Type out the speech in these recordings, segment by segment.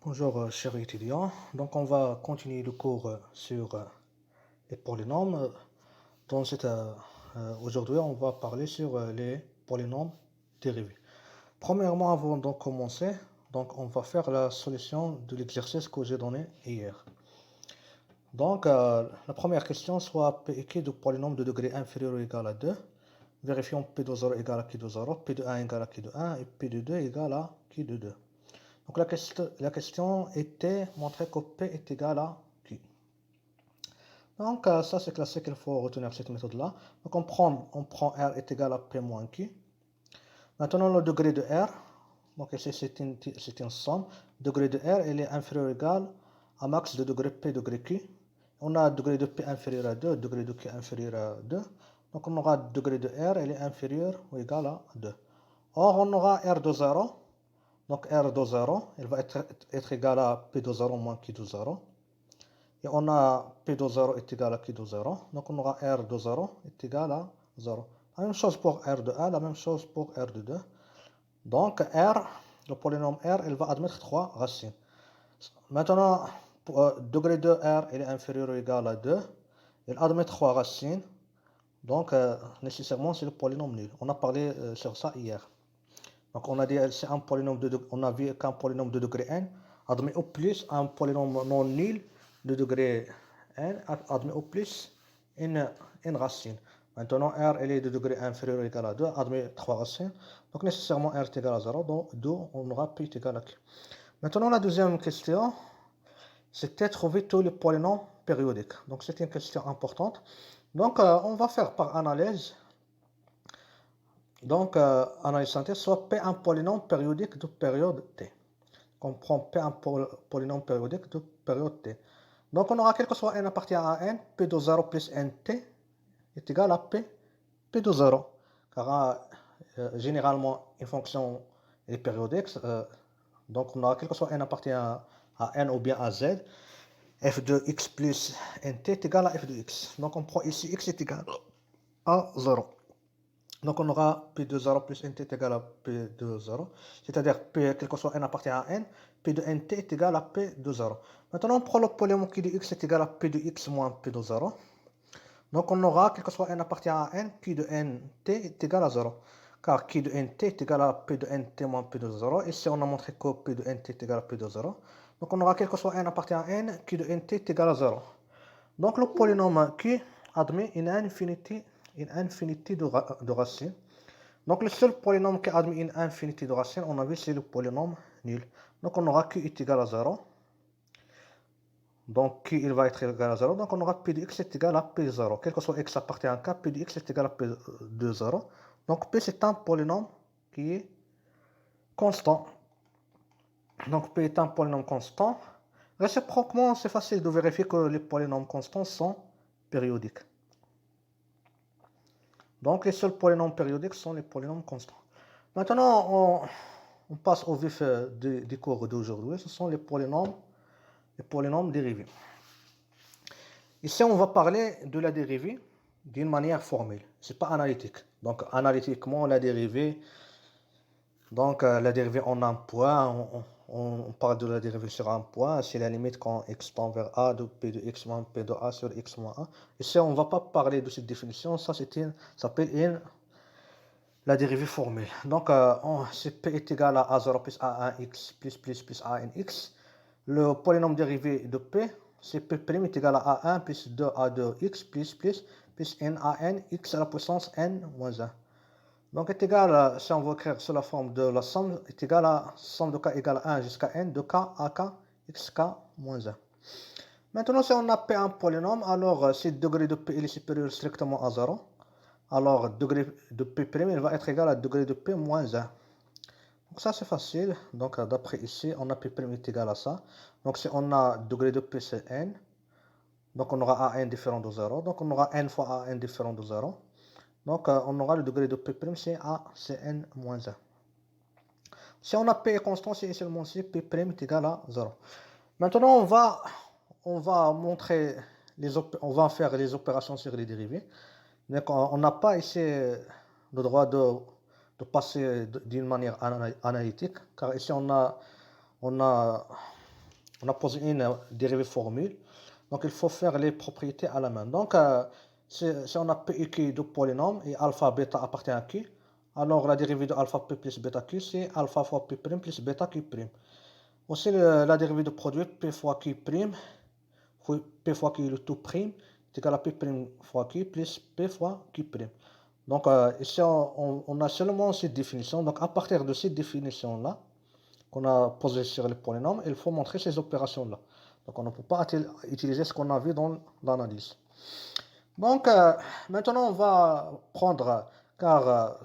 Bonjour chers étudiants, donc on va continuer le cours sur les polynômes. Aujourd'hui on va parler sur les polynômes dérivés. Premièrement, avant de commencer, donc on va faire la solution de l'exercice que j'ai donné hier. Donc la première question, soit P équivalent de polynôme de degré inférieur ou égal à 2. Vérifions P de 0 égale à qui de 0, P de 1 égale à qui de 1 et P de 2 égale à qui de 2. Donc la question était montrer que P est égal à Q. Donc ça c'est classique, il faut retenir cette méthode-là. Donc on prend R est égal à P moins Q. Maintenant le degré de R, donc ici c'est une somme. Degré de R il est inférieur ou égal à max de degré P degré Q. On a degré de P inférieur à 2, degré de Q inférieur à 2. Donc on aura degré de R il est inférieur ou égal à 2. Or on aura R de 0. Donc R de 0, il va être égal à P de 0 moins Q de 0. Et on a P de 0 est égal à Q de 0. Donc on aura R de 0 est égal à 0. La même chose pour R de 1, la même chose pour R de 2. Donc R, le polynôme R, il va admettre 3 racines. Maintenant, degré de R, il est inférieur ou égal à 2. Il admet 3 racines. Donc nécessairement c'est le polynôme nul. On a parlé sur ça hier. Donc on a dit c'est un polynôme on a vu qu'un polynôme de degré n admet au plus un polynôme non nul de degré n admet au plus une racine. Maintenant R elle est de degré inférieur ou égal à 2 admet 3 racines. Donc nécessairement R est égal à 0, donc on aura P est égal à Q. Maintenant la deuxième question, c'était trouver tous les polynômes périodiques. Donc c'est une question importante. Donc on va faire par analyse. Donc, analyse synthèse, soit P un polynôme périodique de période T. On prend P un polynôme périodique de période T. Donc, on aura quel que soit n appartient à n, P de 0 plus nt est égal à P de 0. Car généralement, une fonction est périodique. Donc, on aura quel que soit n appartient à n ou bien à z, f de x plus nt est égal à f de x. Donc, on prend ici x est égal à 0. Donc on aura P de 0 plus nt est égal à P de 0. C'est-à-dire P, quel que soit n appartient à n, P de nt est égal à P de 0. Maintenant on prend le polynôme qui de x est égal à P de x moins P de 0. Donc on aura, quel que soit n appartient à n, Q de nt est égal à 0. Car Q de nt est égal à P de nt moins P de 0. Ici on a montré que P de nt est égal à P de 0. Donc on aura, quel que soit n appartient à n, Q de nt est égal à 0. Donc le polynôme Q admet une infinité de racines. Donc le seul polynôme qui admet une infinité de racines, on a vu, c'est le polynôme nul. Donc on aura Q est égal à 0. Donc Q il va être égal à 0. Donc on aura P de x est égal à P de 0. Quel que soit x appartient à K, P de x est égal à P de 0. Donc P c'est un polynôme qui est constant. Donc P est un polynôme constant. Réciproquement, c'est facile de vérifier que les polynômes constants sont périodiques. Donc les seuls polynômes périodiques sont les polynômes constants. Maintenant, on passe au vif des cours d'aujourd'hui. Ce sont les polynômes dérivés. Ici, on va parler de la dérivée d'une manière formelle. Ce n'est pas analytique. Donc analytiquement, la dérivée, la dérivée en un point, on parle de la dérivée sur un point, c'est la limite quand x tend vers a de p de x moins p de a sur x moins a. Ici, on ne va pas parler de cette définition, ça s'appelle la dérivée formelle. Donc, si p est égal à a0 plus a1x plus a1x, le polynôme dérivé de p, c'est p' est égal à a1 plus 2a2x plus n a n x à la puissance n moins 1. Donc est égal, si on veut écrire sous la forme de la somme, est égal à somme de k égale à 1 jusqu'à n de k à k xk moins 1. Maintenant, si on a p un polynôme, alors si le degré de p est supérieur strictement à 0, alors degré de p' il va être égal à degré de p moins 1. Donc ça c'est facile. Donc d'après ici, on a p' est égal à ça. Donc si on a degré de p c'est n, donc on aura a n différent de 0. Donc on aura n fois a n différent de 0. Donc on aura le degré de p' c'est n moins 1. Si on a p est constant, c'est seulement si p' est égal à 0. Maintenant on va montrer on va faire les opérations sur les dérivés. Donc on n'a pas ici le droit de passer d'une manière analytique, car ici on a On a posé une dérivée formule. Donc, il faut faire les propriétés à la main. Donc, si on a P et Q de polynôme et alpha, bêta appartient à Q, alors la dérivée de alpha P plus bêta Q, c'est alpha fois P' plus bêta Q'. Aussi, la dérivée de produit P fois Q', P fois Q le tout prime, est égal à P' fois Q plus P fois Q'. Donc, ici, on a seulement cette définition. Donc, à partir de cette définition-là, qu'on a posée sur les polynômes, il faut montrer ces opérations-là. Donc, on ne peut pas utiliser ce qu'on a vu dans l'analyse. Donc, maintenant, on va prendre, car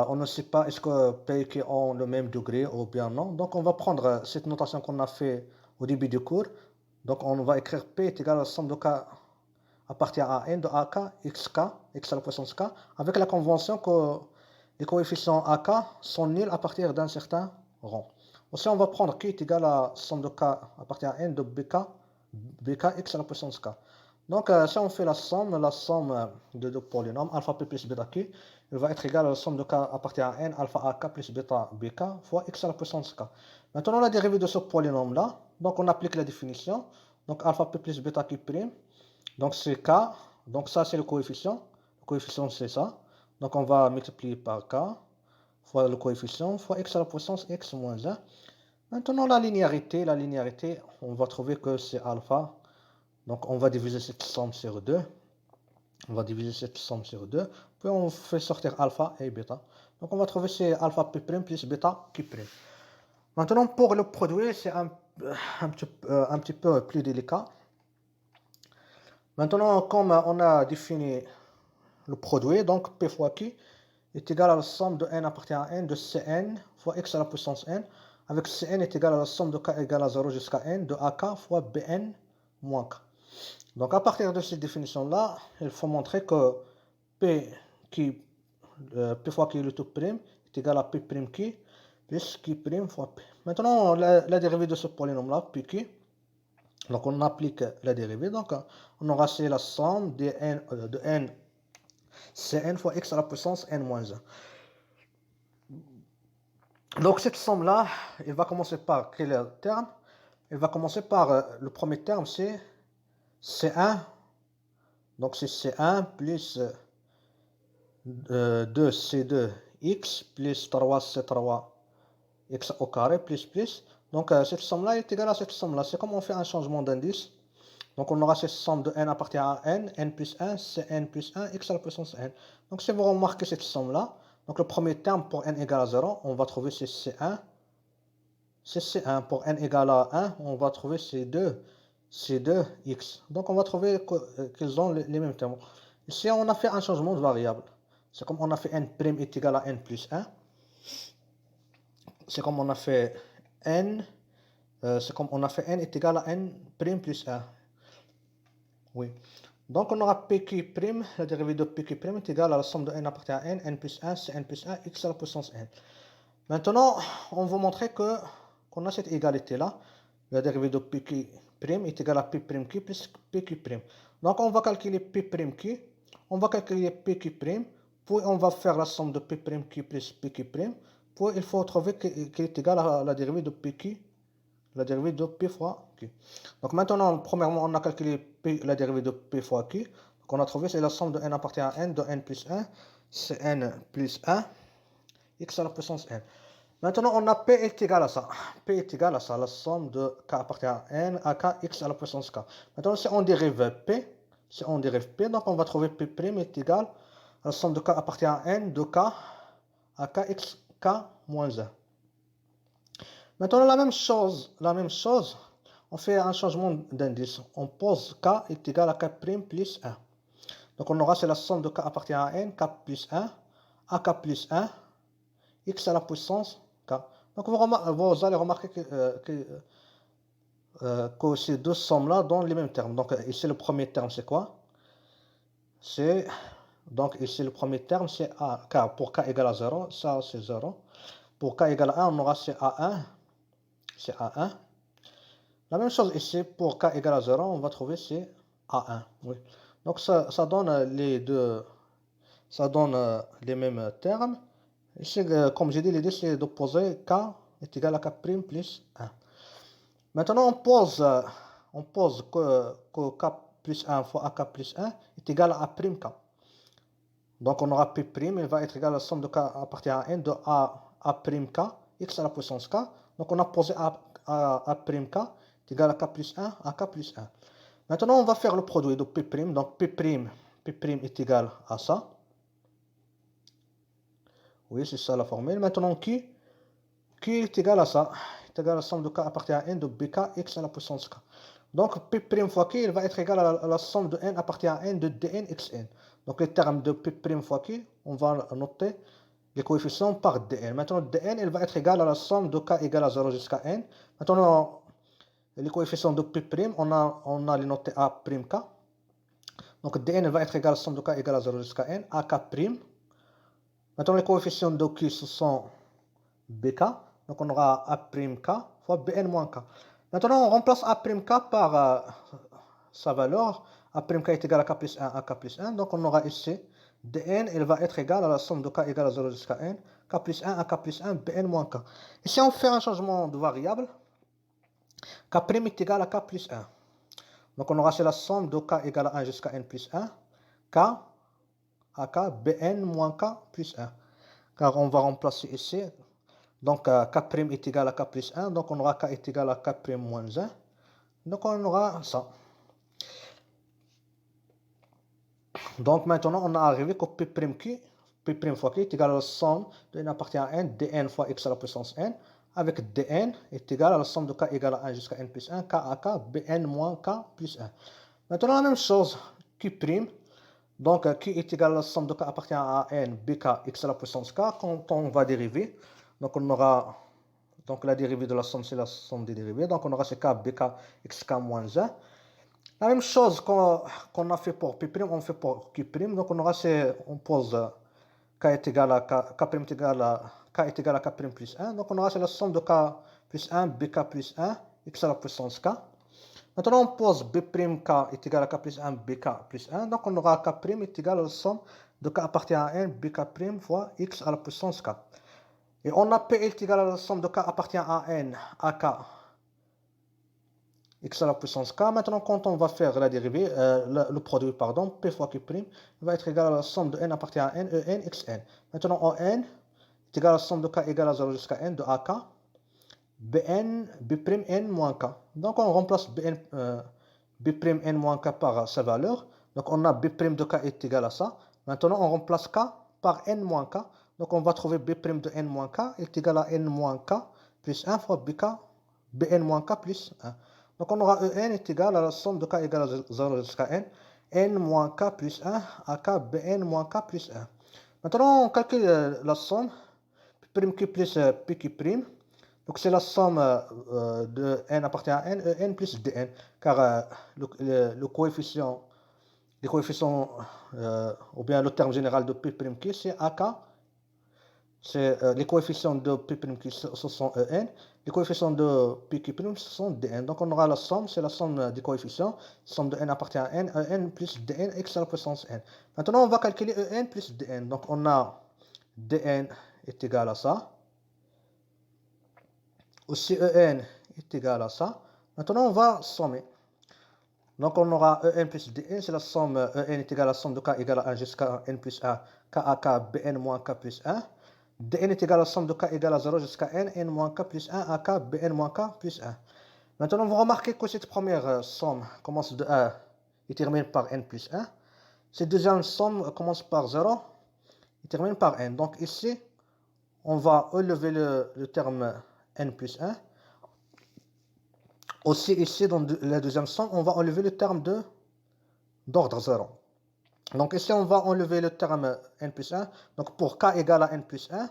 on ne sait pas est-ce que P et Q ont le même degré ou bien non. Donc, on va prendre cette notation qu'on a fait au début du cours. Donc, on va écrire P est égal à la somme de K appartient à n de AK, xk, x à la puissance k, avec la convention que les coefficients AK sont nuls à partir d'un certain rang. Aussi, on va prendre Q est égal à la somme de K appartient à n de BK, x à la puissance k. Donc, si on fait la somme de deux polynômes, alpha p plus bêta q, il va être égal à la somme de k appartient à n, alpha ak plus bêta bk fois x à la puissance k. Maintenant, la dérivée de ce polynôme-là, donc on applique la définition. Donc, alpha p plus bêta q', donc c'est k, donc ça c'est le coefficient c'est ça. Donc, on va multiplier par k fois le coefficient fois x à la puissance x moins 1. Maintenant, la linéarité, on va trouver que c'est alpha. Donc, on va diviser cette somme sur 2. Puis on fait sortir alpha et bêta. Donc, on va trouver c'est alpha P' plus bêta Q'. Maintenant, pour le produit, c'est un petit peu plus délicat. Maintenant, comme on a défini le produit, donc P fois Q est égal à la somme de n appartient à n de Cn fois x à la puissance n, avec Cn est égal à la somme de k égale à 0 jusqu'à n de ak fois Bn moins k. Donc, à partir de cette définition-là, il faut montrer que P fois Q le tout prime est égal à P' Q plus Q' fois P. Maintenant, la dérivée de ce polynôme-là, PQ, donc on applique la dérivée, donc on aura c'est la somme de n Cn fois x à la puissance n moins 1. Donc cette somme-là, elle va commencer par quel terme? Elle va commencer par le premier terme, c'est C1. Donc c'est C1 plus 2C2x plus 3C3 x au carré plus. Donc cette somme-là est égale à cette somme-là. C'est comme on fait un changement d'indice. Donc on aura cette somme de n appartient à n plus 1, c'est n plus 1, x à la puissance n. Donc si vous remarquez cette somme-là, donc le premier terme pour n égale à 0, on va trouver c'est C1. C'est C1. Pour n égale à 1, on va trouver C2x. Donc on va trouver qu'ils ont les mêmes termes. Ici on a fait un changement de variable. C'est comme on a fait n' est égal à n plus 1. C'est comme on a fait n est égal à n' plus 1. Oui. Donc on aura PQ', la dérivée de PQ' est égale à la somme de n appartient à n plus 1, c'est n plus 1, x à la puissance n. Maintenant, on va montrer qu'on a cette égalité-là. La dérivée de PQ' est égale à P'Q plus PQ'. Donc on va calculer P'Q, on va calculer PQ', puis on va faire la somme de P'Q plus PQ', puis il faut trouver qu'il est égal à la dérivée de PQ, la dérivée de P fois Q. Donc maintenant, premièrement, on a calculé la dérivée de P fois Q. Donc on a trouvé, c'est la somme de n appartient à n de n plus 1, c'est n plus 1, x à la puissance n. Maintenant, on a P est égal à ça. P est égal à ça, la somme de K appartient à N, à K, X à la puissance K. Maintenant, si on dérive P, donc on va trouver P' est égal à la somme de K appartient à N, de K, à K, X, K, moins 1. Maintenant, la même chose, on fait un changement d'indice. On pose K est égal à K' plus 1. Donc, on aura, c'est la somme de K appartient à N, K plus 1, à K plus 1, X à la puissance K. Donc vous allez remarquer que ces deux sommes-là donnent les mêmes termes. Donc ici le premier terme c'est quoi? Donc ici le premier terme c'est A. Car pour K égale à 0, ça c'est 0. Pour K égale à 1, on aura c'est A1. C'est A1. La même chose ici, pour K égale à 0, on va trouver c'est A1. Oui. Donc ça donne les deux. Ça donne les mêmes termes. Ici, comme j'ai dit, l'idée c'est d'opposer K est égal à K' plus 1. Maintenant, on pose que k plus 1 fois ak plus 1 est égal à prime k. Donc on aura p', il va être égal à la somme de k appartient à n de a prime k, x à la puissance k. Donc on a posé a prime k est égal à k plus 1 à k plus 1. Maintenant on va faire le produit de p', donc p' est égal à ça. Oui, c'est ça la formule. Maintenant q est égal à ça, est égal à la somme de k appartient à n de bk x à la puissance k. Donc p' fois q, il va être égal à la somme de n appartient à n de dn xn. Donc les termes de p' fois q, on va noter les coefficients par dn. Maintenant dn, il va être égal à la somme de k égale à 0 jusqu'à n. Maintenant les coefficients de p', on a les notés a prime k. Donc dn va être égal à la somme de k égale à 0 jusqu'à n, ak prime. Maintenant les coefficients de q, ce sont bk. Donc on aura a prime k fois bn moins k. Maintenant on remplace a prime k par sa valeur. A prime k est égal à k plus 1 à k plus 1. Donc on aura ici dn, il va être égal à la somme de k égale à 0 jusqu'à n, k plus 1 à k plus 1, bn moins k. Ici on fait un changement de variable. K' est égal à k plus 1. Donc on aura c'est la somme de k égale à 1 jusqu'à n plus 1, k à k, bn moins k plus 1. Car on va remplacer ici. Donc k' est égal à k plus 1. Donc on aura k est égal à k' moins 1. Donc on aura ça. Donc maintenant on a arrivé que p' fois q est égal à la somme de n appartient à n, dn fois x à la puissance n, avec dn est égal à la somme de k égale à 1 jusqu'à n plus 1, k à k, bn moins k plus 1. Maintenant la même chose, q', donc q est égal à la somme de k appartient à n, bk, x à la puissance k, quand on va dériver. Donc on aura, donc la dérivée de la somme c'est la somme des dérivées, donc on aura ce k, bk, xk moins 1. La même chose qu'on a fait pour p', on fait pour q'. Donc on aura on pose k est égal à k est égal à k plus 1. Donc on aura la somme de k plus 1, bk plus 1, x à la puissance k. Maintenant on pose b' k est égal à k plus 1, bk plus 1. Donc on aura k' est égal à la somme de k appartient à n, bk' fois x à la puissance k. Et on a p est égal à la somme de k appartient à n, ak, x à la puissance k. Maintenant, quand on va faire la dérivée, le produit, pardon, p fois q' va être égal à la somme de n appartient à n, en, xn. Maintenant, en n est égal à la somme de k égale à 0 jusqu'à n de ak, bn, b' n moins k. Donc, on remplace b' n moins k par sa valeur. Donc, on a b' de k est égal à ça. Maintenant, on remplace k par n moins k. Donc, on va trouver b' de n moins k est égal à n moins k plus 1 fois bn moins k plus 1. Donc on aura en est égal à la somme de k égale à 0 jusqu'à n moins k plus 1 à k bn moins k plus 1. Maintenant on calcule la somme P'Q plus P'Q'. Donc c'est la somme de n appartient à n, en plus dn. Car le coefficient, les coefficients, ou bien le terme général de P'Q c'est ak. C'est les coefficients de P'Q ce sont en. Les coefficients de P'Q' ce sont dn. Donc on aura la somme, c'est la somme des coefficients. Somme de n appartient à n, en plus dn, x à la puissance n. Maintenant on va calculer en plus dn. Donc on a dn est égal à ça. Aussi en est égal à ça. Maintenant on va sommer. Donc on aura en plus dn, c'est la somme, en est égal à la somme de k égale à 1 jusqu'à n plus 1, k à k, bn moins k plus 1. dn est égal à la somme de k égale à 0 jusqu'à n moins k plus 1 à k, bn moins k plus 1. Maintenant, vous remarquez que cette première somme commence de 1 et termine par n plus 1. Cette deuxième somme commence par 0 et termine par n. Donc ici, on va enlever le terme n plus 1. Aussi ici, dans la deuxième somme, on va enlever le terme d'ordre 0. Donc ici, on va enlever le terme n plus 1. Donc pour k égale à n plus 1,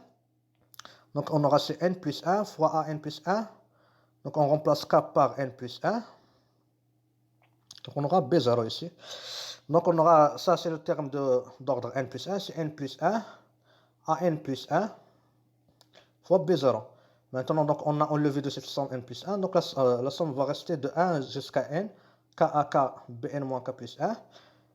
donc on aura ce n plus 1 fois a n plus 1. Donc on remplace k par n plus 1. Donc on aura b0 ici. Donc on aura, ça c'est le terme d'ordre n plus 1, c'est n plus 1 à n plus 1 fois b0. Maintenant donc on a enlevé de cette somme n plus 1. Donc la somme va rester de 1 jusqu'à n, k à k, bn moins k plus 1.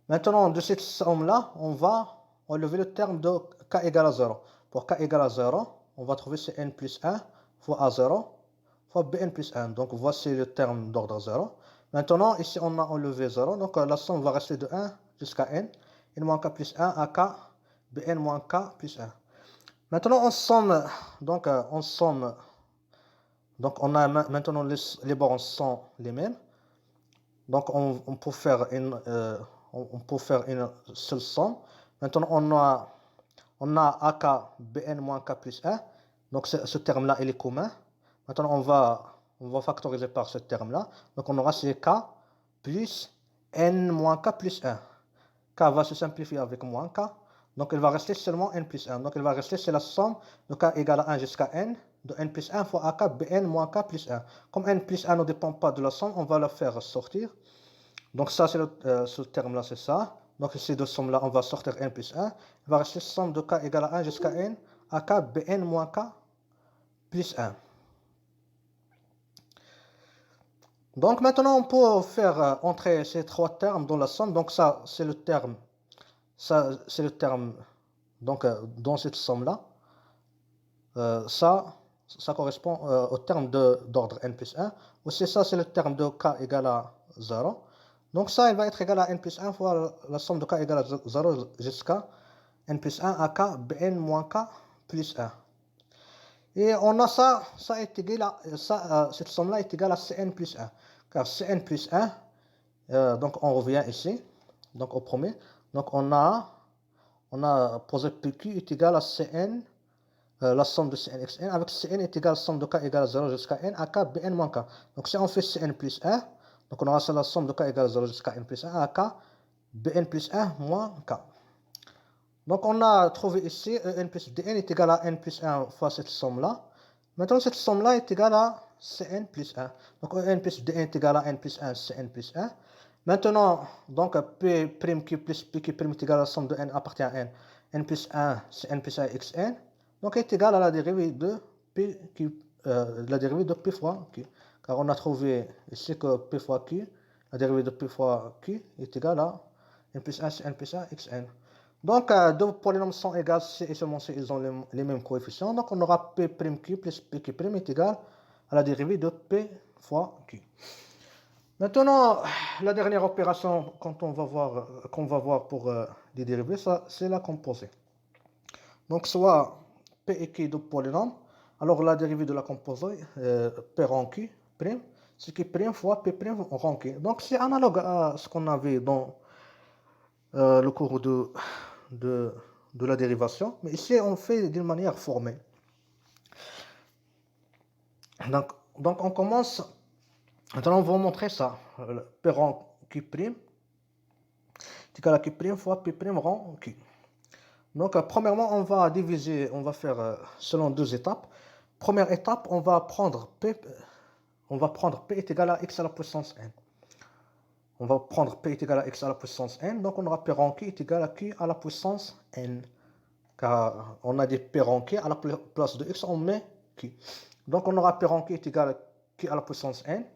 Maintenant de cette somme là, on va enlever le terme de k égale à 0. Pour k égale à 0, on va trouver ce n plus 1 fois a0. fois Bn plus 1. Donc voici le terme d'ordre 0. Maintenant, ici on a enlevé 0, donc la somme va rester de 1 jusqu'à n moins k plus 1 à k Bn moins k plus 1. Maintenant on somme, donc on a maintenant les bornes sont les mêmes. Donc on peut faire une seule somme. Maintenant on a AK Bn moins K plus 1. Donc ce terme-là, il est commun. Maintenant on va factoriser par ce terme-là. Donc on aura K plus N moins K plus 1. K va se simplifier avec moins K. Donc il va rester seulement N plus 1. Donc il va rester, c'est la somme de K égale à 1 jusqu'à N de N plus 1 fois AK Bn moins K plus 1. Comme N plus 1 ne dépend pas de la somme, on va la faire sortir. Donc ça, c'est ce terme-là, c'est ça. Donc ces deux sommes-là, on va sortir n plus 1. Il va rester somme de k égale à 1 jusqu'à n à k bn moins k plus 1. Donc maintenant, on peut faire entrer ces trois termes dans la somme. Donc ça, c'est le terme. Ça, c'est le terme. Donc dans cette somme-là, ça correspond au terme d'ordre n plus 1. Aussi ça, c'est le terme de k égale à 0. Donc ça, il va être égal à n plus 1 fois la somme de k égale à 0 jusqu'à n plus 1 à k bn moins k plus 1. Et on a ça est égal à, cette somme-là est égale à cn plus 1. Car cn plus 1, donc on revient ici, donc au premier. Donc on a posé pq est égal à cn, la somme de cn xn, avec cn est égal à la somme de k égale à 0 jusqu'à n à k bn moins k. Donc si on fait cn plus 1, donc on aura la somme de k égale à 0 jusqu'à n plus 1 à k bn plus 1 moins k. Donc on a trouvé ici n plus dn est égal à n plus 1 fois cette somme-là. Maintenant cette somme-là est égale à cn plus 1. Donc n plus dn est égal à n plus 1 cn plus 1. Maintenant, donc P' plus Pq' est égal à la somme de n appartient à n. N plus 1 c'est n plus 1 xn. Donc est égal à la dérivée de P, la dérivée de P fois Q. Car on a trouvé ici que P fois Q, la dérivée de P fois Q est égale à n plus 1 c'est n plus 1 xn. Donc deux polynômes sont égaux si et seulement si ils ont les mêmes coefficients. Donc on aura P'Q plus Pq' est égal à la dérivée de P fois Q. Maintenant, la dernière opération qu'on va voir pour les dérivés, c'est la composée. Donc soit P et Q de polynôme, alors la dérivée de la composée, P rang Q prime, c'est Q prime fois P prime rang Q. Donc c'est analogue à ce qu'on avait dans le cours de la dérivation, mais ici on fait d'une manière formelle. Donc on commence. Maintenant, on va montrer ça. P rang Q' est égal à Q' fois P' rang Q. Donc, premièrement, on va diviser, on va faire selon deux étapes. Première étape, on va prendre P est égal à x à la puissance n. On va prendre P est égal à x à la puissance n. Donc, on aura P rang Q est égal à Q à la puissance n. Car on a des P rang Q, à la place de x, on met Q. Donc, on aura P rang Q est égal à Q à la puissance n.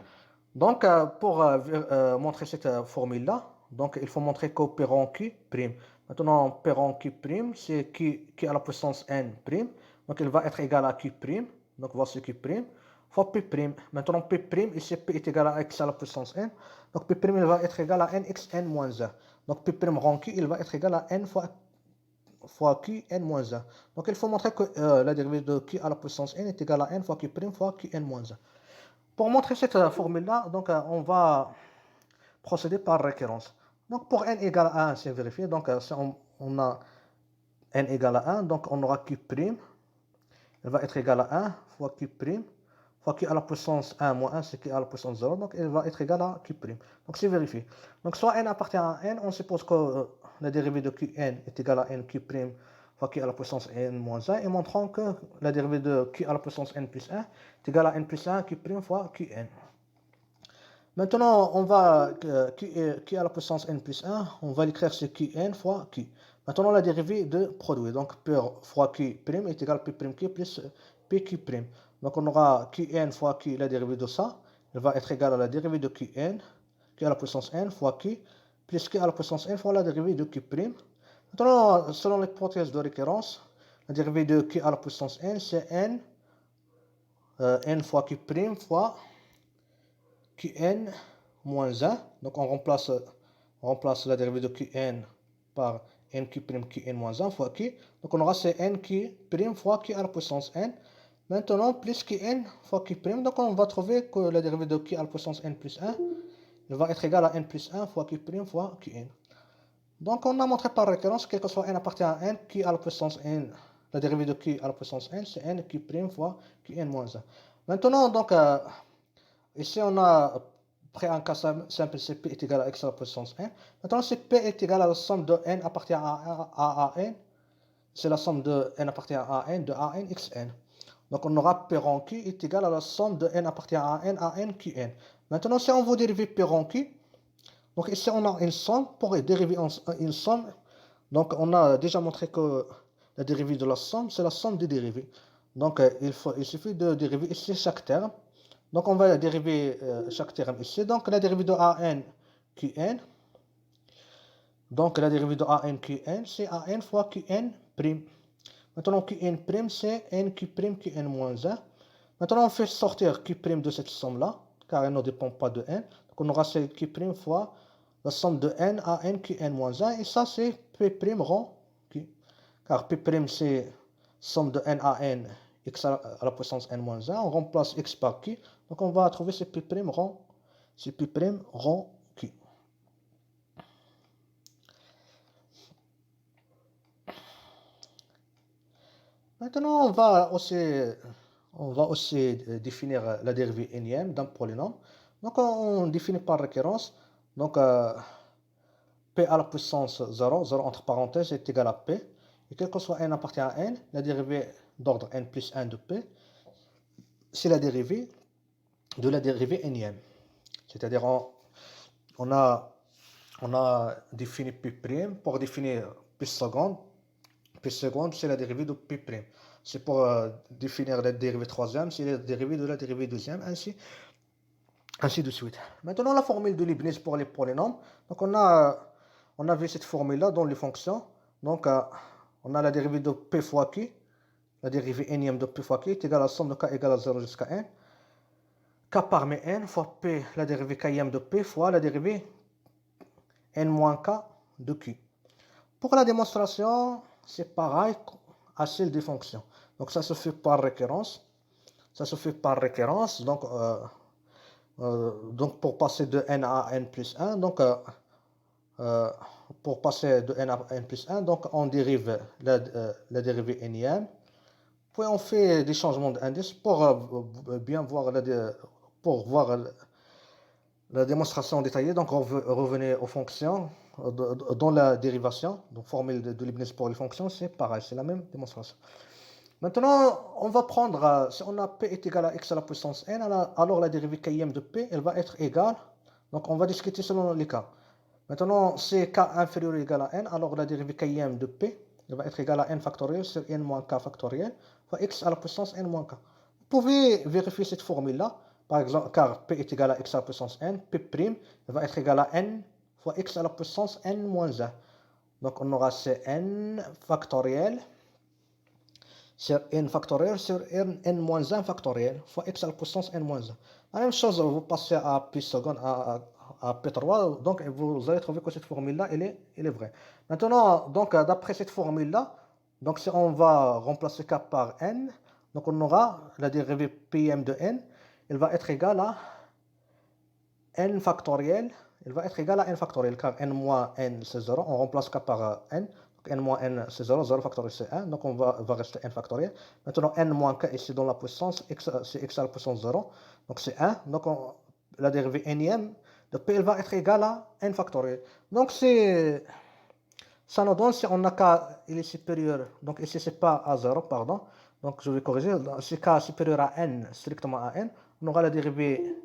Donc, pour montrer cette formule-là, donc il faut montrer que P rang Q prime. Maintenant, P rang Q prime, c'est Q à la puissance n prime. Donc, il va être égal à Q prime. Donc, voici Q prime fois P prime. Maintenant, P prime, ici P est égal à x à la puissance n. Donc, P prime, il va être égal à n xn moins 1. Donc, P prime rang Q, il va être égal à n fois Q n moins 1. Donc, il faut montrer que la dérivée de Q à la puissance n est égale à n fois Q prime fois Q n moins 1. Pour montrer cette formule-là, donc on va procéder par récurrence. Donc pour n égale à 1, c'est vérifié. Donc si on a n égale à 1, donc on aura Q', elle va être égale à 1 fois Q' fois Q à la puissance 1 moins 1, c'est Q à la puissance 0, donc elle va être égale à Q'. Donc c'est vérifié. Donc soit n appartient à n, on suppose que la dérivée de Qn est égale à n Q' fois Q à la puissance n moins 1, et montrons que la dérivée de Q à la puissance n plus 1 est égale à n plus 1 Q' fois Qn. Maintenant, on va Q à la puissance n plus 1, on va l'écrire c'est Qn fois Q. Maintenant, la dérivée de produit, donc P fois Q' est égal à P', plus PQ'. Donc on aura Qn fois Q, la dérivée de ça, elle va être égale à la dérivée de Qn, Q à la puissance n fois Q, plus Q à la puissance n fois la dérivée de Q'. Maintenant, selon l'hypothèse de récurrence, la dérivée de Q à la puissance n, c'est n n fois q' fois qn moins 1. Donc on remplace la dérivée de qn par nq' qn moins 1 fois q. Donc on aura c'est nq' fois q à la puissance n. Maintenant, plus qn fois q'. Donc on va trouver que la dérivée de q à la puissance n plus 1 va être égale à n plus 1 fois q' fois qn. Donc on a montré par référence, quel que soit n appartient à n, q à la puissance n, la dérivée de q à la puissance n, c'est nq' fois qn moins 1. Maintenant, donc, ici on a pris un cas simple, c'est p est égal à x à la puissance n. Maintenant, si p est égal à la somme de n appartient à n, c'est la somme de n appartient à n de a n xn. Donc on aura p rond q est égal à la somme de n appartient à n qn. Maintenant, si on veut dériver p rond q, donc ici on a une somme. Pour dériver une somme, donc on a déjà montré que la dérivée de la somme, c'est la somme des dérivées. Donc il suffit de dériver ici chaque terme. Donc on va dériver chaque terme ici. Donc la dérivée de an qn. Donc la dérivée de an qn, c'est an fois qn'. Maintenant qn' c'est nq' qn moins 1. Maintenant on fait sortir q' de cette somme-là, car elle ne dépend pas de n. Donc on aura c'est q' fois la somme de n à n qn moins 1. Et ça c'est p' rond q. Car p' c'est somme de n à n x à la puissance n moins 1. On remplace x par q. Donc on va trouver ce p' rond q. Maintenant, on va aussi définir la dérivée énième d'un polynôme. Donc, on définit par récurrence. Donc, p à la puissance 0, 0 entre parenthèses, est égal à p. Et quel que soit n appartient à n, la dérivée d'ordre n plus 1 de p, c'est la dérivée de la dérivée énième. C'est-à-dire, on a défini p' pour définir p seconde. P seconde, c'est la dérivée de p'. C'est pour définir la dérivée troisième, c'est la dérivée de la dérivée deuxième, ainsi de suite. Maintenant, la formule de Leibniz pour les polynômes. Donc, on a vu cette formule-là dans les fonctions. Donc, on a la dérivée de p fois q, la dérivée énième de p fois q est égale à la somme de k égale à 0 jusqu'à n. K parmi n fois p, la dérivée k'ème de p fois la dérivée n moins k de q. Pour la démonstration, c'est pareil à celle des fonctions. Donc ça se fait par récurrence. Donc pour passer de n à n plus 1, pour passer de n à n plus 1, donc on dérive la dérivée énième. Puis on fait des changements d'indice pour bien voir la démonstration détaillée. Donc revenez aux fonctions dans la dérivation. Donc formule de Leibniz pour les fonctions, c'est pareil, c'est la même démonstration. Maintenant, on va prendre, si on a p est égal à x à la puissance n, alors la dérivée k'ème de p, elle va être égale. Donc on va discuter selon les cas. Maintenant, si k inférieur ou égal à n, alors la dérivée k'ème de p, elle va être égale à n factoriel sur n moins k factoriel, fois x à la puissance n moins k. Vous pouvez vérifier cette formule-là, par exemple, car p est égal à x à la puissance n, p' elle va être égale à n fois x à la puissance n moins 1. Donc on aura c'est n factoriel sur n factoriel sur n moins 1 factoriel fois x à la puissance n moins 1. La même chose, vous passez à p seconde, à p3, donc vous allez trouver que cette formule-là, elle est vraie. Maintenant, donc d'après cette formule-là, donc si on va remplacer k par n, donc on aura la dérivée pm de n, elle va être égale à n factoriel, car n moins n c'est 0, on remplace k par n. N moins n c'est 0, 0 factoriel c'est 1, donc on va rester n factoriel. Maintenant n moins k ici dans la puissance, c'est x à la puissance 0, donc c'est 1. Donc la dérivée énième de p elle va être égale à n factoriel. Donc ça nous donne, si on a k il est supérieur, donc ici c'est pas à 0, pardon, donc je vais corriger, si k supérieur à n, strictement à n, on aura la dérivée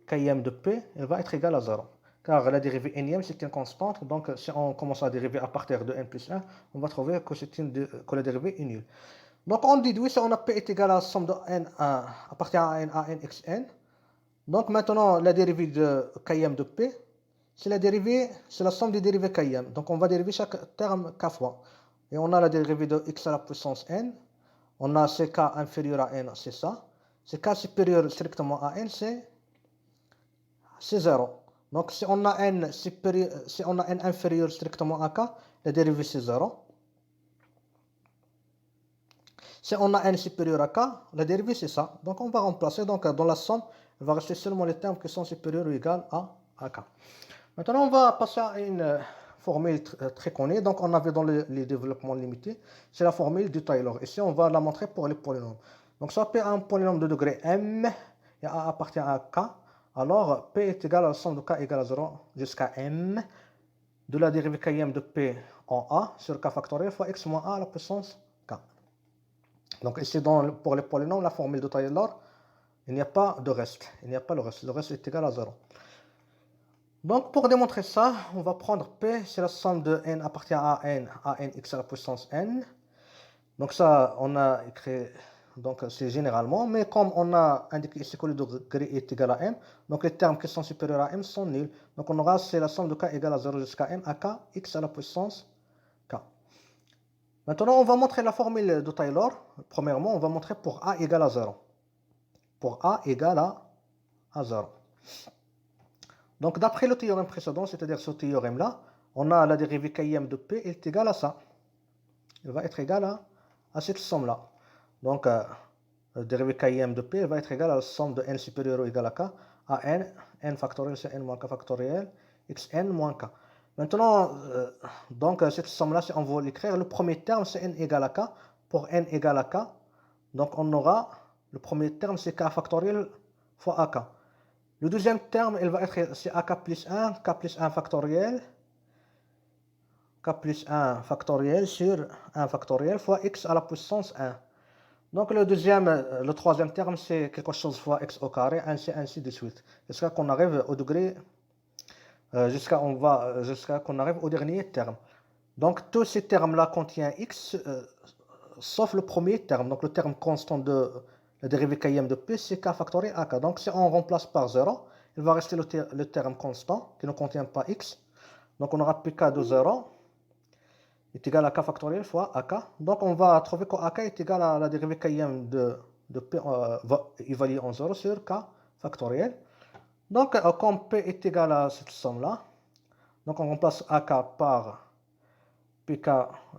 k'ème de p, elle va être égale à 0. Car la dérivée énième, c'est une constante. Donc, si on commence à dériver à partir de n plus 1, on va trouver que la dérivée est nulle. Donc, on déduit si on a p est égal à la somme de n appartient à n xn. Donc, maintenant, la dérivée de k'ème de p, c'est la somme des dérivées k'ème. Donc, on va dériver chaque terme k fois. Et on a la dérivée de x à la puissance n. On a ck inférieur à n, c'est ça. c'est k supérieur strictement à n, c'est 0. Donc si on a n inférieur strictement à k, la dérivée c'est 0. Si on a n supérieur à k, la dérivée c'est ça. Donc on va remplacer, donc dans la somme, il va rester seulement les termes qui sont supérieurs ou égaux à k. Maintenant on va passer à une formule très connue. Donc on avait dans les développements limités, c'est la formule du Taylor. Ici on va la montrer pour les polynômes. Donc ça peut être un polynôme de degré m, et a appartient à k. Alors p est égal à la somme de k égale à 0 jusqu'à m de la dérivée km de p en a sur k factoriel fois x moins a à la puissance k. Donc ici, pour les polynômes, la formule de Taylor, il n'y a pas de reste. Il n'y a pas le reste. Le reste est égal à 0. Donc pour démontrer ça, on va prendre P, c'est la somme de n appartient à n x à la puissance n. Donc ça, on a écrit, donc c'est généralement, mais comme on a indiqué ici que le degré est égal à m, donc les termes qui sont supérieurs à m sont nuls. Donc on aura, c'est la somme de k égale à 0 jusqu'à m à k x à la puissance k. Maintenant, on va montrer la formule de Taylor. Premièrement, on va montrer pour a égale à 0. Pour a égale à 0. Donc, d'après le théorème précédent, c'est-à-dire ce théorème-là, on a la dérivée km de p est égale à ça. Elle va être égale à cette somme-là. Donc, la dérivée km de p va être égale à la somme de n supérieur ou égal à k à n factoriel c'est n moins k factoriel, xn moins k. Maintenant, donc cette somme-là, si on veut l'écrire, le premier terme c'est n égale à k. Pour n égale à k, donc on aura, le premier terme c'est k factoriel fois ak. Le deuxième terme, il va être, c'est ak plus 1, k plus 1 factoriel, k plus 1 factoriel sur 1 factoriel fois x à la puissance 1. Donc le troisième terme, c'est quelque chose fois x au carré, ainsi de suite. Jusqu'à qu'on arrive au degré, jusqu'à qu'on arrive au dernier terme. Donc tous ces termes-là contiennent x, sauf le premier terme. Donc le terme constant de la dérivée km de p, c'est k factoriel ak. Donc si on remplace par 0, il va rester le terme constant qui ne contient pas x. Donc on aura pk de 0 est égal à k factoriel fois ak. Donc on va trouver que ak est égal à la dérivée km de p évaluée en 0 sur k factoriel. Donc comme p est égal à cette somme-là, donc on remplace ak par pk,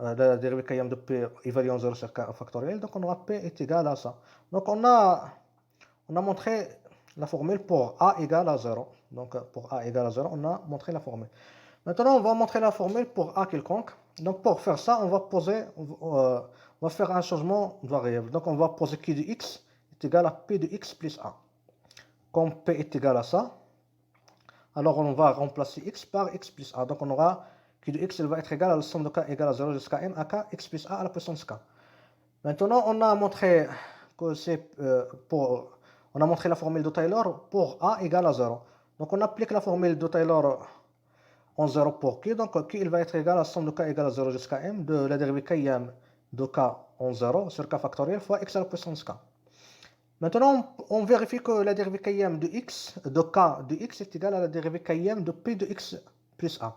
la dérivée km de p évaluée en 0 sur k factoriel. Donc on aura p est égal à ça. Donc on a montré la formule pour a égale à 0. Donc pour a égale à 0, on a montré la formule. Maintenant, on va montrer la formule pour a quelconque. Donc pour faire ça, on va faire un changement de variable. Donc on va poser q de x est égal à p de x plus a. Comme p est égal à ça, alors on va remplacer x par x plus a. Donc on aura q de x, elle va être égal à la somme de k égale à 0 jusqu'à m à k x plus a à la puissance k. Maintenant, on a montré que c'est on a montré la formule de Taylor pour a égale à 0. Donc on applique la formule de Taylor en 0 pour q. Donc q il va être égal à la somme de k égale à 0 jusqu'à m de la dérivée km de k en 0 sur k factoriel fois x à la puissance k. Maintenant, on vérifie que la dérivée km de x, de k de x est égale à la dérivée km de p de x plus a.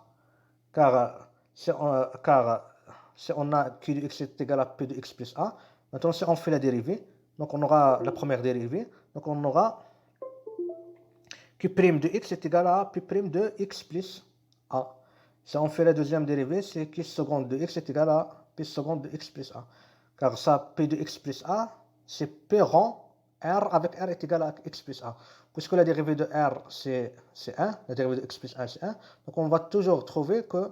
Car si on a q de x est égal à p de x plus a, maintenant si on fait la dérivée, donc on aura la première dérivée, donc on aura q' de x est égal à p' de x plus a. Si on fait la deuxième dérivée, c'est q seconde de x est égal à p seconde de x plus a. Car ça, p de x plus a, c'est p rond r avec r est égal à x plus a. Puisque la dérivée de r, c'est 1, la dérivée de x plus 1, c'est 1. Donc on va toujours trouver que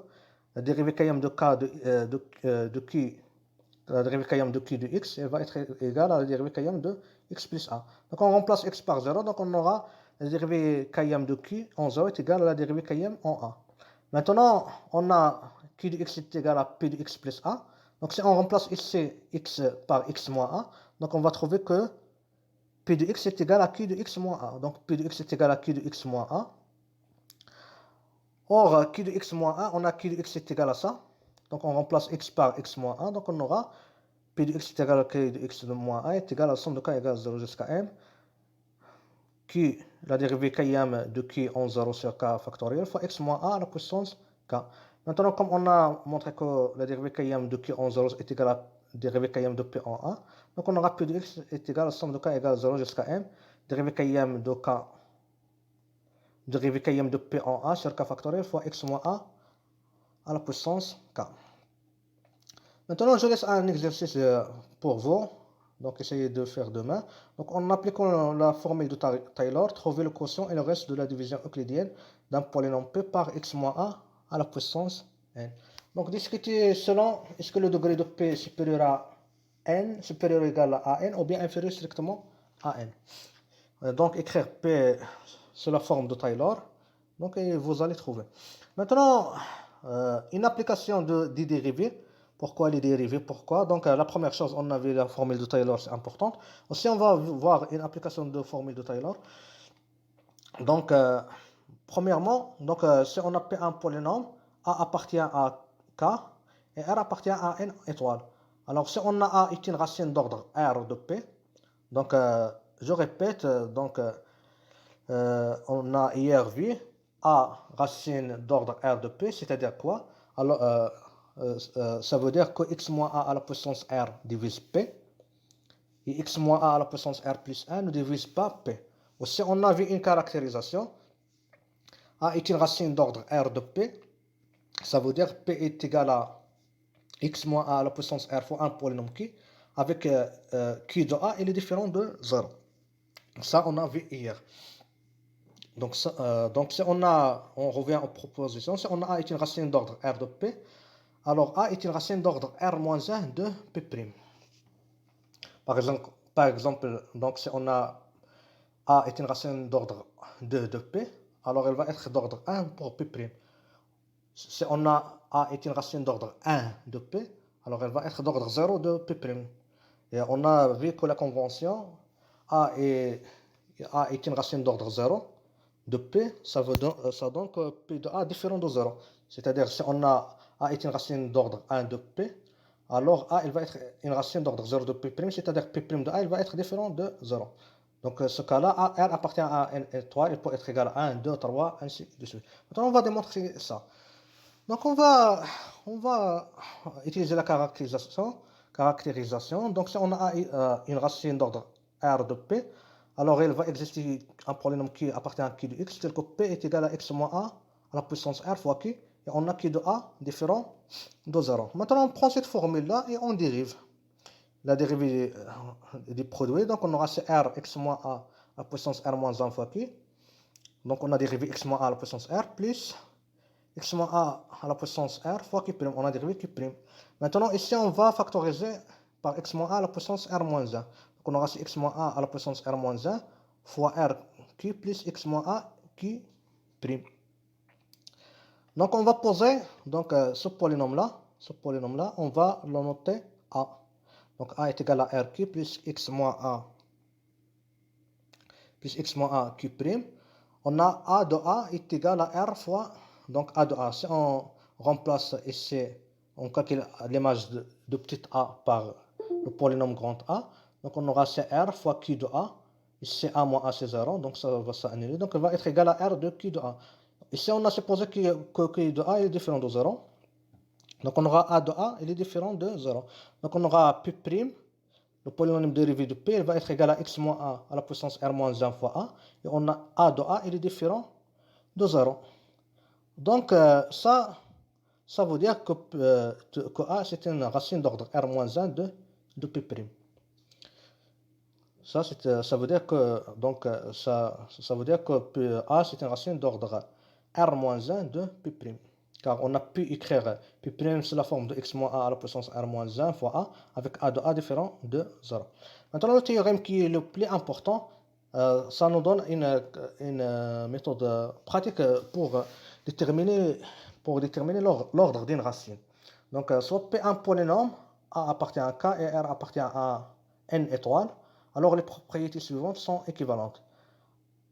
la dérivée km de k de q, la dérivée km de q de x, elle va être égale à la dérivée km de x plus a. Donc on remplace x par 0, donc on aura la dérivée km de q en 0 est égale à la dérivée km en a. Maintenant, on a q de x est égal à p de x plus a. Donc si on remplace ici x par x moins a, donc on va trouver que p de x est égal à q de x moins a. Donc p de x est égal à q de x moins a. Or, q de x moins 1, on a q de x est égal à ça. Donc on remplace x par x moins 1. Donc on aura p de x est égal à q de x de moins 1 est égal à la somme de k égale à 0 jusqu'à m. Q, la dérivée km de q en 0 sur k factoriel fois x moins 1 à la puissance k. Maintenant, comme on a montré que la dérivée km de q en 0 est égale à la dérivée km de p en 1, Donc on aura P de x est égal à la somme de k égale 0 jusqu'à m, dérivé km de k, dérivé km de P en A sur k factoriel fois x moins A à la puissance k. Maintenant, je laisse un exercice pour vous. Donc, essayez de faire demain. Donc, en appliquant la formule de Taylor, trouvez le quotient et le reste de la division euclidienne d'un polynôme P par x moins A à la puissance n. Donc, discuter selon est-ce que le degré de P est supérieur à n, supérieur ou égal à n, ou bien inférieur strictement à n. Donc, écrire P sous la forme de Taylor. Donc, et vous allez trouver. Maintenant, une application des dérivés. Pourquoi les dérivés? Pourquoi? Donc, la première chose, on avait la formule de Taylor, c'est importante. Aussi, on va voir une application de formule de Taylor. Donc, premièrement, donc, si on appelle un polynôme, A appartient à K et R appartient à N étoile. Alors, si on a A est une racine d'ordre R de P, donc, je répète, donc, on a hier vu A racine d'ordre R de P, c'est-à-dire quoi? Alors, ça veut dire que x moins a à la puissance r divise p, et x moins a à la puissance r plus 1 ne divise pas p. Aussi, on a vu une caractérisation. A est une racine d'ordre r de p, ça veut dire p est égal à x moins a à la puissance r fois un polynôme q, avec q de a, il est différent de 0. Ça, on a vu hier. Donc, si on revient aux propositions, si on a est une racine d'ordre r de p, alors A est une racine d'ordre R-1 de P'. Par exemple, donc si on a A est une racine d'ordre 2 de P, alors elle va être d'ordre 1 pour P'. Si on a A est une racine d'ordre 1 de P, alors elle va être d'ordre 0 de P'. Et on a vu que la convention A est une racine d'ordre 0 de P, ça donne que P de A est différent de 0. C'est-à-dire si on a A est une racine d'ordre 1 de P, alors A il va être une racine d'ordre 0 de P', c'est-à-dire P' de A il va être différent de 0. Donc ce cas-là, R appartient à N étoile, il peut être égal à 1, 2, 3, ainsi de suite. Maintenant on va démontrer ça. Donc on va utiliser la caractérisation. Donc si on a une racine d'ordre R de P, alors il va exister un polynôme qui appartient à Q de X, tel que P est égal à X moins A à la puissance R fois Q, et on a Q de A différent de 0. Maintenant on prend cette formule-là et on dérive la dérivée du produit. Donc on aura R X moins A à la puissance R moins 1 fois Q. Donc on a dérivé X moins A à la puissance R plus x moins a à la puissance r fois q'. On a dérivé q'. Maintenant, ici, on va factoriser par x moins a à la puissance r moins 1. Donc, on aura x moins a à la puissance r moins 1 fois r q plus x moins a q'. Donc, on va poser donc, ce polynôme-là, on va le noter a. Donc, a est égal à rq plus x moins a q'. On a a de a est égal à r fois donc A de A. Si on remplace ici, on calcule l'image de petit a par le polynôme grand A, donc on aura CR fois Q de A. Ici A moins A c'est 0, donc ça va s'annuler. Donc il va être égal à R de Q de A. Ici on a supposé que Q de A est différent de 0. Donc on aura A de A, il est différent de 0. Donc on aura P', le polynôme dérivé de P, il va être égal à X moins A à la puissance R moins 1 fois A. Et on a A de A, il est différent de 0. Donc, ça veut dire que A, c'est une racine d'ordre R-1 de P'. Ça veut dire que, donc, ça veut dire que A, c'est une racine d'ordre R-1 de P'. Car on a pu écrire P' sous la forme de X moins A à la puissance R-1 fois A, avec A de A différent de 0. Maintenant, le théorème qui est le plus important, ça nous donne une méthode pratique pour déterminer l'ordre d'une racine. Donc, soit P un polynôme, A appartient à K et R appartient à N étoiles, alors les propriétés suivantes sont équivalentes.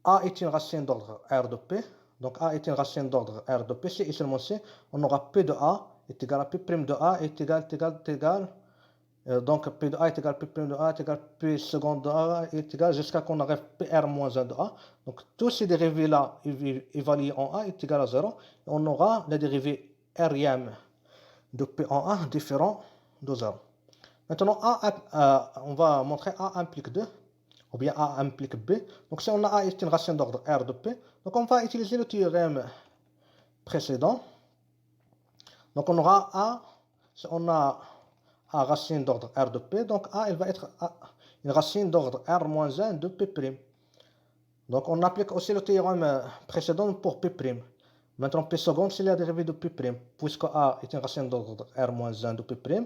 A est une racine d'ordre R de P, donc A est une racine d'ordre R de P, si et seulement si on aura P de A est égal à P' de A est égal, donc P de A est égal à P' de A est égal à P seconde de A est égal jusqu'à qu'on arrive PR moins 1 de A. Donc tous ces dérivés-là évalués en A est égal à 0. Et on aura la dérivée R'ième de P en A différent de 0. Maintenant, on va montrer A implique 2, ou bien A implique B. Donc si on a A est une racine d'ordre R de P, donc on va utiliser le théorème précédent. Donc on aura A, si on a A racine d'ordre R de P, donc A il va être une racine d'ordre R moins 1 de P'. Donc on applique aussi le théorème précédent pour P'. Maintenant P seconde c'est la dérivée de P', puisque A est une racine d'ordre R moins 1 de P',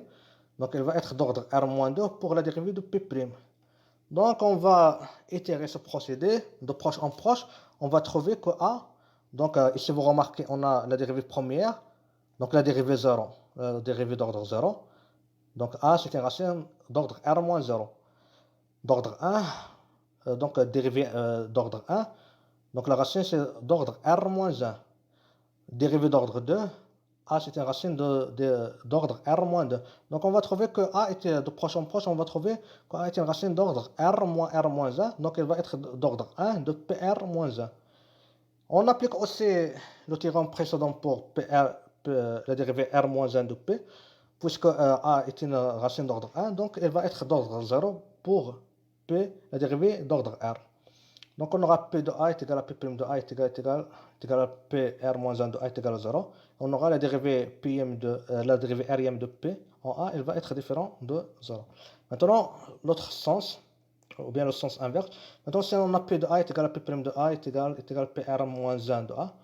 donc elle va être d'ordre R moins 2 pour la dérivée de P'. Donc on va itérer ce procédé de proche en proche, on va trouver que A, donc ici vous remarquez on a la dérivée première, donc la dérivée 0, la dérivée d'ordre 0, donc A c'est une racine d'ordre R moins 0, d'ordre 1, donc dérivée d'ordre 1, donc la racine c'est d'ordre R moins 1, dérivée d'ordre 2, A c'est une racine d'ordre R moins 2. Donc on va trouver que A est de proche en proche, on va trouver que A est une racine d'ordre R moins 1, donc elle va être d'ordre 1 de PR moins 1. On applique aussi le théorème précédent pour la dérivée R moins 1 de P, puisque A est une racine d'ordre 1, donc elle va être d'ordre 0 pour P, la dérivée d'ordre R. Donc on aura P de A est égal à P' de A est égal à P R moins 1 de A est égal à 0. On aura la dérivée la dérivée Rm de P en A, elle va être différente de 0. Maintenant, l'autre sens, ou bien le sens inverse. Maintenant, si on a P de A est égal à P' de A est égal à PR moins 1 de A,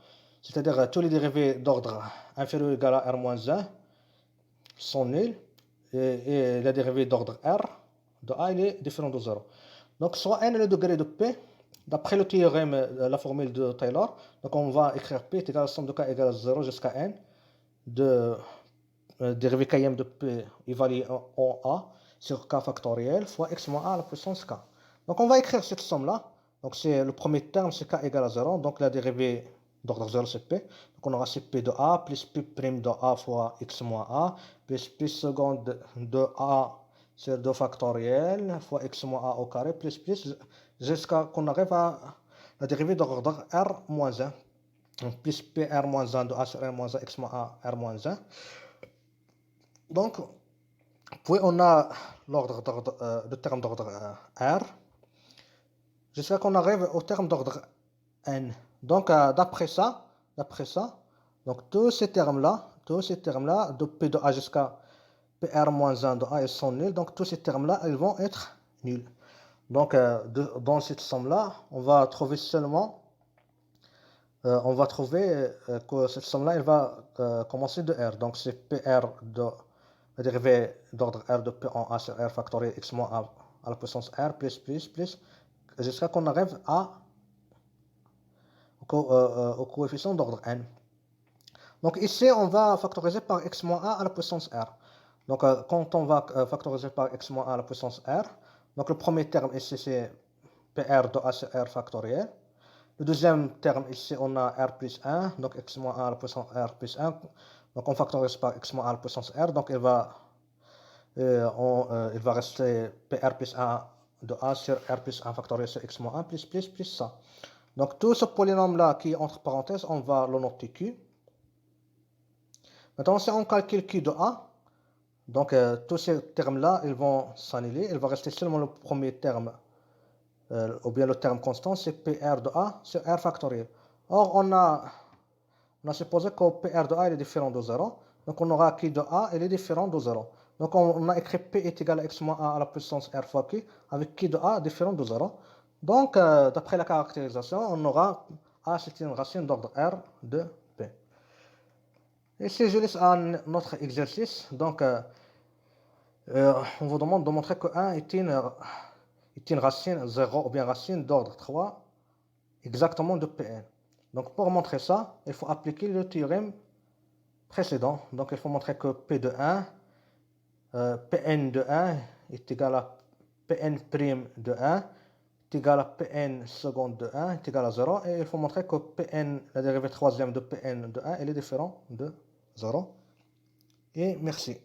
c'est-à-dire tous les dérivés d'ordre inférieur ou égal à R moins 1 sont nuls, et la dérivée d'ordre R de A il est différent de 0. Donc, soit n est le degré de P, d'après le théorème, la formule de Taylor, donc on va écrire P est égal à la somme de K égale à 0 jusqu'à n de dérivée km de P évaluée en A sur K factoriel fois x moins A à la puissance K. Donc on va écrire cette somme-là. Donc c'est le premier terme, c'est K égale à 0, donc la dérivée d'ordre 0 c'est P. Donc on aura P de A plus P' de A fois x moins A plus P seconde de A sur 2 factoriel fois x moins A au carré plus jusqu'à qu'on arrive à la dérivée d'ordre R moins 1. Donc plus PR moins 1 de A sur R moins 1 x moins A R moins 1. Donc, puis on a le terme d'ordre R jusqu'à qu'on arrive au terme d'ordre N. Donc d'après ça, donc tous ces termes-là, de P de A jusqu'à PR moins 1 de A, ils sont nuls. Donc tous ces termes-là, ils vont être nuls. Donc dans cette somme-là, on va trouver que cette somme-là, elle va commencer de R. Donc c'est PR de la dérivée d'ordre R de P en A sur R factoriel x moins A à la puissance R plus jusqu'à qu'on arrive au coefficient d'ordre N. Donc ici, on va factoriser par x moins A à la puissance R. Donc quand on va factoriser par x moins A à la puissance R, donc le premier terme ici c'est PR de A sur R factoriel. Le deuxième terme ici on a R plus 1, donc x moins A à la puissance R plus 1. Donc on factorise par x moins A à la puissance R, donc il va rester PR plus 1 de A sur R plus 1 factoriel sur x moins 1 plus ça. Donc tout ce polynôme-là qui est entre parenthèses, on va le noter Q. Maintenant, si on calcule Q de A, donc tous ces termes-là, ils vont s'annuler. Il va rester seulement le premier terme, ou bien le terme constant, c'est PR de A sur R factoriel. Or, on a supposé que PR de A est différent de 0. Donc on aura Q de A, il est différent de 0. Donc on a écrit P est égal à x moins A à la puissance R fois Q, avec Q de A différent de 0. Donc d'après la caractérisation, on aura A c'est une racine d'ordre R de P. Et si je laisse un autre exercice, donc on vous demande de montrer que 1 est une racine 0 ou bien racine d'ordre 3 exactement de Pn. Donc pour montrer ça, il faut appliquer le théorème précédent. Donc il faut montrer que P de 1, Pn de 1 est égal à Pn' de 1 est égal à Pn seconde de 1 est égal à 0. Et il faut montrer que Pn, la dérivée troisième de Pn de 1, elle est différente de 0. Et merci.